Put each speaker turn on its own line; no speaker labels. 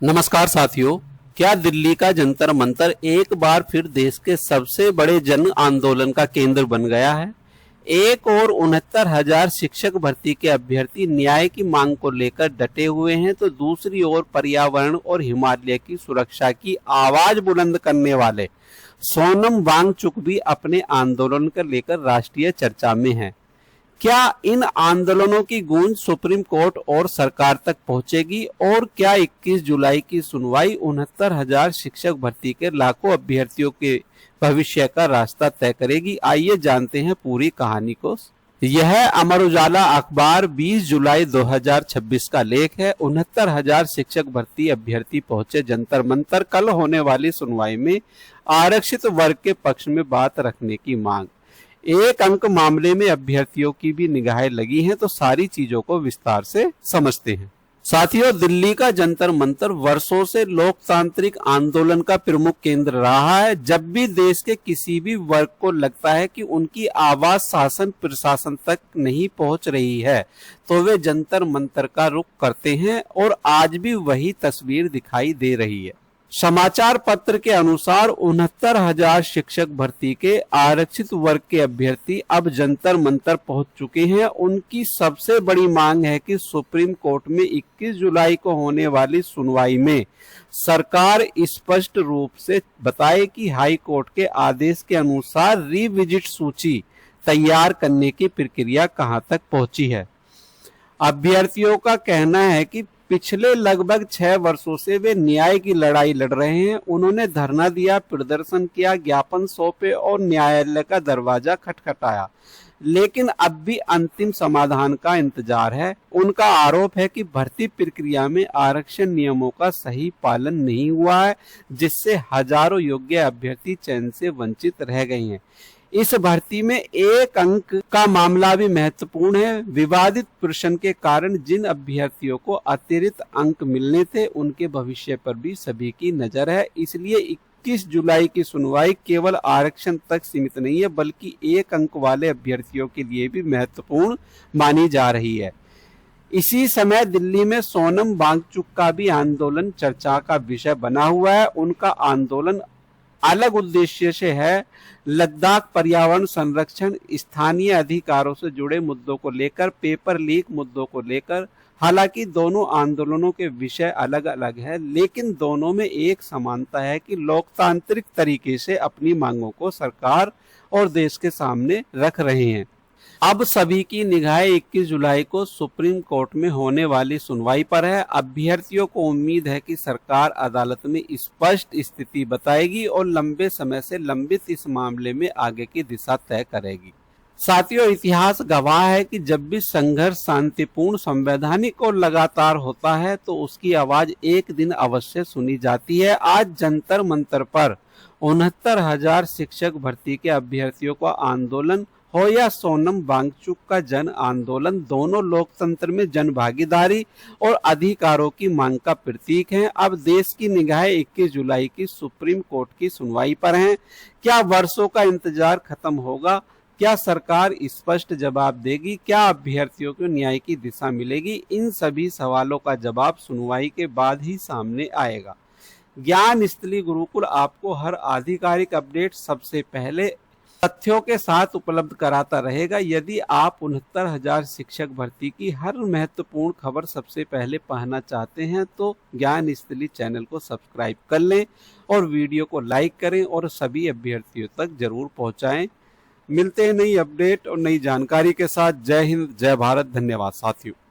नमस्कार साथियों, क्या दिल्ली का जंतर मंतर एक बार फिर देश के सबसे बड़े जन आंदोलन का केंद्र बन गया है। एक और 69,000 शिक्षक भर्ती के अभ्यर्थी न्याय की मांग को लेकर डटे हुए हैं, तो दूसरी ओर पर्यावरण और हिमालय की सुरक्षा की आवाज बुलंद करने वाले सोनम वांगचुक भी अपने आंदोलन को लेकर राष्ट्रीय चर्चा में हैं। क्या इन आंदोलनों की गूंज सुप्रीम कोर्ट और सरकार तक पहुंचेगी और क्या 21 जुलाई की सुनवाई 69,000 शिक्षक भर्ती के लाखों अभ्यर्थियों के भविष्य का रास्ता तय करेगी? आइए जानते हैं पूरी कहानी को। यह अमर उजाला अखबार 20 जुलाई 2026 का लेख है। 69,000 शिक्षक भर्ती अभ्यर्थी पहुंचे जंतर मंतर, कल होने वाली सुनवाई में आरक्षित वर्ग के पक्ष में बात रखने की मांग। एक अंक मामले में अभ्यर्थियों की भी निगाहें लगी हैं, तो सारी चीजों को विस्तार से समझते हैं। साथियों, दिल्ली का जंतर मंतर वर्षों से लोकतांत्रिक आंदोलन का प्रमुख केंद्र रहा है। जब भी देश के किसी भी वर्ग को लगता है कि उनकी आवाज शासन प्रशासन तक नहीं पहुंच रही है, तो वे जंतर मंतर का रुख करते हैं और आज भी वही तस्वीर दिखाई दे रही है। समाचार पत्र के अनुसार 69,000 शिक्षक भर्ती के आरक्षित वर्ग के अभ्यर्थी अब जंतर मंतर पहुंच चुके हैं। उनकी सबसे बड़ी मांग है कि सुप्रीम कोर्ट में 21 जुलाई को होने वाली सुनवाई में सरकार स्पष्ट रूप से बताए कि हाई कोर्ट के आदेश के अनुसार रिविजिट सूची तैयार करने की प्रक्रिया कहां तक पहुंची है। अभ्यर्थियों का कहना है कि पिछले लगभग 6 वर्षों से वे न्याय की लड़ाई लड़ रहे हैं। उन्होंने धरना दिया, प्रदर्शन किया, ज्ञापन सौंपे और न्यायालय का दरवाजा खटखटाया, लेकिन अब भी अंतिम समाधान का इंतजार है। उनका आरोप है कि भर्ती प्रक्रिया में आरक्षण नियमों का सही पालन नहीं हुआ है, जिससे हजारों योग्य अभ्यर्थी चयन से वंचित रह गए हैं। इस भर्ती में एक अंक का मामला भी महत्वपूर्ण है। विवादित प्रश्न के कारण जिन अभ्यर्थियों को अतिरिक्त अंक मिलने थे, उनके भविष्य पर भी सभी की नजर है। इसलिए 21 जुलाई की सुनवाई केवल आरक्षण तक सीमित नहीं है, बल्कि एक अंक वाले अभ्यर्थियों के लिए भी महत्वपूर्ण मानी जा रही है। इसी समय दिल्ली में सोनम वांगचुक का भी आंदोलन चर्चा का विषय बना हुआ है। उनका आंदोलन अलग उद्देश्य से है। लद्दाख पर्यावरण संरक्षण, स्थानीय अधिकारों से जुड़े मुद्दों को लेकर, पेपर लीक मुद्दों को लेकर। हालांकि दोनों आंदोलनों के विषय अलग अलग है, लेकिन दोनों में एक समानता है कि लोकतांत्रिक तरीके से अपनी मांगों को सरकार और देश के सामने रख रहे हैं। अब सभी की निगाहें 21 जुलाई को सुप्रीम कोर्ट में होने वाली सुनवाई पर है। अभ्यर्थियों को उम्मीद है कि सरकार अदालत में स्पष्ट स्थिति बताएगी और लंबे समय से लंबित इस मामले में आगे की दिशा तय करेगी। साथियों, इतिहास गवाह है कि जब भी संघर्ष शांतिपूर्ण, संवैधानिक और लगातार होता है, तो उसकी आवाज एक दिन अवश्य सुनी जाती है। आज जंतर मंतर पर 69,000 शिक्षक भर्ती के अभ्यर्थियों का आंदोलन हो या सोनम वांगचुक का जन आंदोलन, दोनों लोकतंत्र में जन भागीदारी और अधिकारों की मांग का प्रतीक हैं। अब देश की निगाहें 21 जुलाई की सुप्रीम कोर्ट की सुनवाई पर हैं। क्या वर्षों का इंतजार खत्म होगा? क्या सरकार स्पष्ट जवाब देगी? क्या अभ्यर्थियों को न्याय की दिशा मिलेगी? इन सभी सवालों का जवाब सुनवाई के बाद ही सामने आएगा। ज्ञान स्थली गुरुकुल आपको हर आधिकारिक अपडेट सबसे पहले तथ्यों के साथ उपलब्ध कराता रहेगा। यदि आप 69,000 शिक्षक भर्ती की हर महत्वपूर्ण खबर सबसे पहले पाना चाहते हैं, तो ज्ञान स्थली चैनल को सब्सक्राइब कर लें और वीडियो को लाइक करें और सभी अभ्यर्थियों तक जरूर पहुंचाएं। मिलते हैं नई अपडेट और नई जानकारी के साथ। जय हिंद, जय भारत। धन्यवाद साथियों।